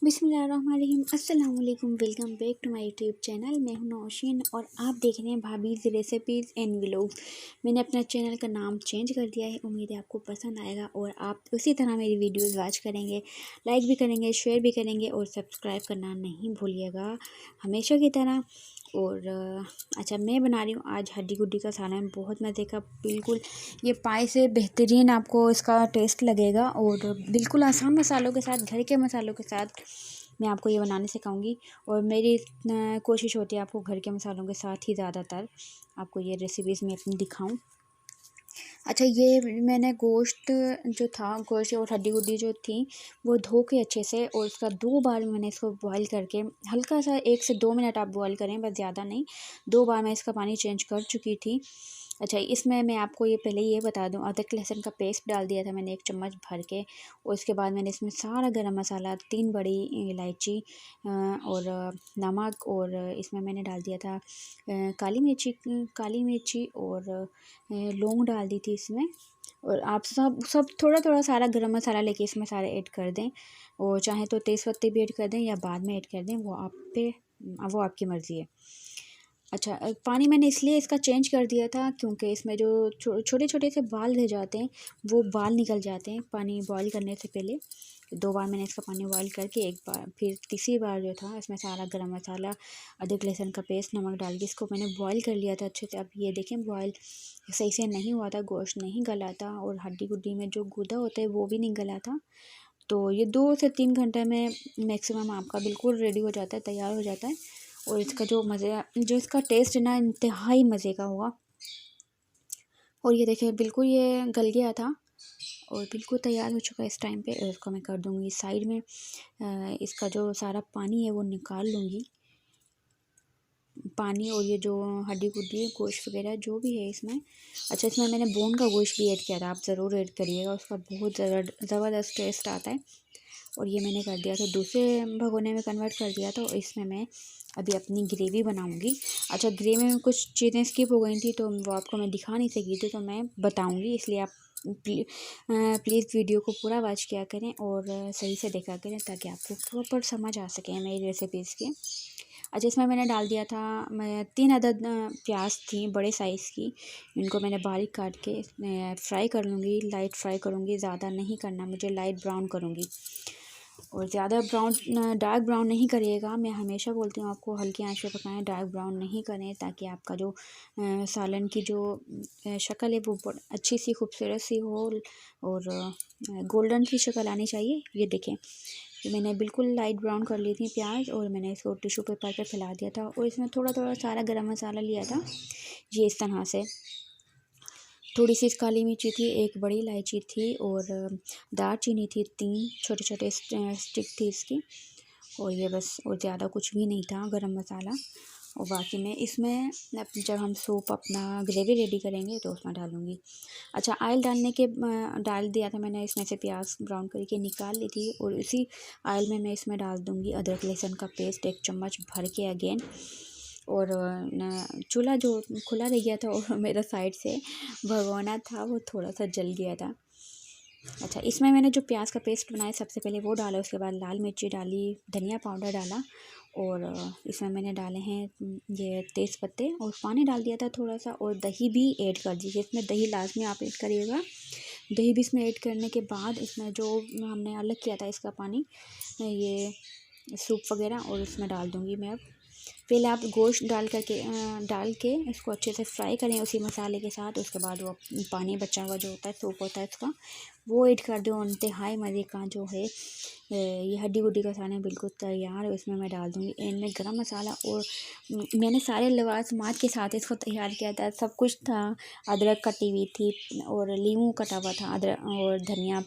बिस्मिल्लाहिर्रहमानिर्रहीम अस्सलाम वालेकुम। Welcome back to my YouTube channel. मैं हूं नौशीन और आप देख रहे हैं भाभीज़ रेसिपीज़ एंड व्लॉग्स। मैंने अपना चैनल का नाम चेंज कर दिया है। उम्मीद है आपको पसंद आएगा और आप उसी तरह मेरी वीडियोस वॉच करेंगे, लाइक भी करेंगे, शेयर भी करेंगे और सब्सक्राइब करना नहीं भूलिएगा हमेशा की तरह। और अच्छा, मैं बना रही हूँ आज हड्डी गुड्डी का सालन, बहुत मज़े का। बिल्कुल ये पाए से बेहतरीन आपको इसका टेस्ट लगेगा और बिल्कुल आसान मसालों के साथ, घर के मसालों के साथ मैं आपको ये बनाने सिखाऊंगी। और मेरी कोशिश होती है आपको घर के मसालों के साथ ही ज़्यादातर आपको ये रेसिपीज़ मैं अपनी दिखाऊं। अच्छा, ये मैंने गोश्त जो था, गोश्त और हड्डी गुड्डी जो थी वो धो के अच्छे से, और उसका 2 बार मैंने इसको बॉईल करके, हल्का सा 1 से 2 मिनट आप बॉईल करें, बस ज़्यादा नहीं। 2 बार मैं इसका पानी चेंज कर चुकी थी। अच्छा, इसमें मैं आपको ये पहले ये बता दूं, अदरक लहसुन का पेस्ट डाल दिया था मैंने 1 चम्मच भर के। और उसके बाद मैंने इसमें सारा गरम मसाला, 3 बड़ी इलायची और नमक, और इसमें मैंने डाल दिया था काली मिर्ची और लौंग डाल दी थी इसमें। और आप सब सब थोड़ा थोड़ा सारा गरम मसाला लेके इसमें सारे ऐड कर दें, और चाहे तो तेज़ पत्ते भी ऐड कर दें या बाद में ऐड कर दें, वो आपकी मर्ज़ी है। अच्छा, पानी मैंने इसलिए इसका चेंज कर दिया था क्योंकि इसमें जो छोटे छोटे से बाल रह जाते हैं वो बाल निकल जाते हैं पानी बॉईल करने से पहले। 2 बार मैंने इसका पानी बॉईल करके, एक बार फिर तीसरी बार जो था इसमें सारा गरम मसाला, अदरक लहसुन का पेस्ट, नमक डाल के इसको मैंने बॉईल कर लिया था अच्छे से। अब ये देखें, बॉईल सही से नहीं हुआ था, गोश्त नहीं गला था और हड्डी गुड्डी में जो गूदा होता है वो भी नहीं गला था। तो ये 2 से 3 घंटे में मैक्सिमम आपका बिल्कुल रेडी हो जाता है, तैयार हो जाता है। और इसका जो इसका टेस्ट है ना, इंतहाई मज़े का होगा। और ये देखिए, बिल्कुल ये गल गया था और बिल्कुल तैयार हो चुका है इस टाइम पे। और इसको मैं कर दूँगी साइड में। इसका जो सारा पानी है वो निकाल लूँगी, पानी। और ये जो हड्डी गुड्डी है, गोश्त वगैरह जो भी है इसमें। अच्छा, इसमें मैंने बोन का गोश्त भी ऐड किया था, आप ज़रूर ऐड करिएगा, उसका बहुत ज़बरदस्त टेस्ट आता है। और ये मैंने कर दिया था, दूसरे भगोने में कन्वर्ट कर दिया था। और इसमें मैं अभी अपनी ग्रेवी बनाऊंगी। अच्छा, ग्रेवी में कुछ चीज़ें स्किप हो गई थी तो वो आपको मैं दिखा नहीं सकी थी, तो मैं बताऊंगी, इसलिए आप प्लीज़ वीडियो को पूरा वॉच किया करें और सही से देखा करें ताकि आपको प्रॉपर समझ आ सके मेरी रेसिपीज़ के। अच्छा, इसमें मैंने डाल दिया था, मैं 3 अदद प्याज थी बड़े साइज़ की, इनको मैंने बारीक काट के फ्राई कर लूँगी, लाइट फ्राई करूँगी, ज़्यादा नहीं करना मुझे, लाइट ब्राउन करूँगी। और ज़्यादा डार्क ब्राउन नहीं करिएगा, मैं हमेशा बोलती हूँ आपको हल्की आंच पे पकाएं, डार्क ब्राउन नहीं करें, ताकि आपका जो सालन की जो शक्ल है वो अच्छी सी खूबसूरत सी हो और गोल्डन सी शक्ल आनी चाहिए। ये देखें, तो मैंने बिल्कुल लाइट ब्राउन कर ली थी प्याज, और मैंने इसको टिश्यू पेपर पर फैला दिया था। और इसमें थोड़ा थोड़ा सारा गरम मसाला लिया था, ये इस तरह से। थोड़ी सी काली मिर्ची थी, 1 बड़ी इलायची थी, और दालचीनी थी, 3 छोटे छोटे स्टिक थी इसकी। और ये बस, और ज़्यादा कुछ भी नहीं था, गरम मसाला। और बाकी मैं इसमें जब हम सूप अपना ग्रेवी रेडी करेंगे तो उसमें डालूँगी। अच्छा, ऑयल डाल दिया था मैंने, इसमें से प्याज ब्राउन करके निकाल ली थी। और इसी ऑयल में मैं इसमें डाल दूँगी अदरक लहसुन का पेस्ट 1 चम्मच भर के अगेन। और चूल्हा जो खुला रह गया था और मेरा साइड से भगोना था वो थोड़ा सा जल गया था। अच्छा, इसमें मैंने जो प्याज का पेस्ट बनाया सबसे पहले वो डाला, उसके बाद लाल मिर्ची डाली, धनिया पाउडर डाला, और इसमें मैंने डाले हैं ये तेज़ पत्ते, और पानी डाल दिया था थोड़ा सा, और दही भी ऐड कर दीजिए। इसमें दही लाजमी आप ऐड करिएगा। दही भी इसमें ऐड करने के बाद इसमें जो हमने अलग किया था इसका पानी, ये सूप वगैरह, और इसमें डाल दूँगी मैं अब। पहले आप गोश्त डाल के इसको अच्छे से फ्राई करें उसी मसाले के साथ। उसके बाद वो पानी बचा हुआ जो होता है, सूप होता है इसका, वो ऐड कर दो। इंतहाई मज़े का जो है ये हड्डी गुड्डी का खाना बिल्कुल तैयार है। इसमें मैं डाल दूँगी एंड में गरम मसाला, और मैंने सारे लवाजमात के साथ इसको तैयार किया था, सब कुछ था। अदरक कटी हुई थी, और नींबू कटा हुआ था, अदरक और धनिया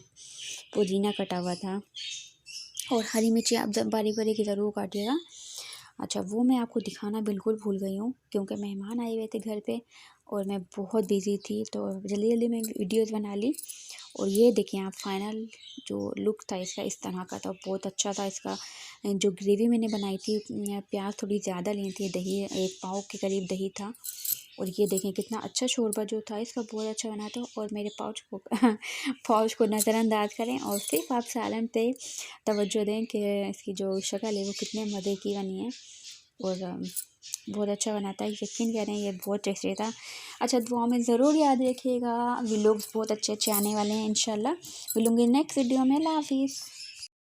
पुदीना कटा हुआ था, और हरी मिर्ची आप बारीक बारीक ज़रूर काटिएगा। अच्छा, वो मैं आपको दिखाना बिल्कुल भूल गई हूँ क्योंकि मेहमान आए हुए थे घर पे और मैं बहुत बिज़ी थी, तो जल्दी जल्दी मैं वीडियोस बना ली। और ये देखिए आप, फाइनल जो लुक था इसका इस तरह का था, बहुत अच्छा था इसका। जो ग्रेवी मैंने बनाई थी, प्याज थोड़ी ज़्यादा ली थी, दही 1 पाव के करीब दही था, और ये देखें कितना अच्छा शोरबा जो था इसका, बहुत अच्छा बना था। और मेरे पाउच को नज़रअंदाज करें और सिर्फ आप सालन पे तवज्जो दें कि इसकी जो शक्ल है वो कितने मज़े की बनी है। और बहुत अच्छा बना था, यकीन करें ये बहुत टेस्टी था। अच्छा, दुआ में ज़रूर याद रखिएगा, व्लॉग्स बहुत अच्छे अच्छे आने वाले हैं इंशाल्लाह। मिलूँगी नेक्स्ट वीडियो में। अल्लाह हाफिज़।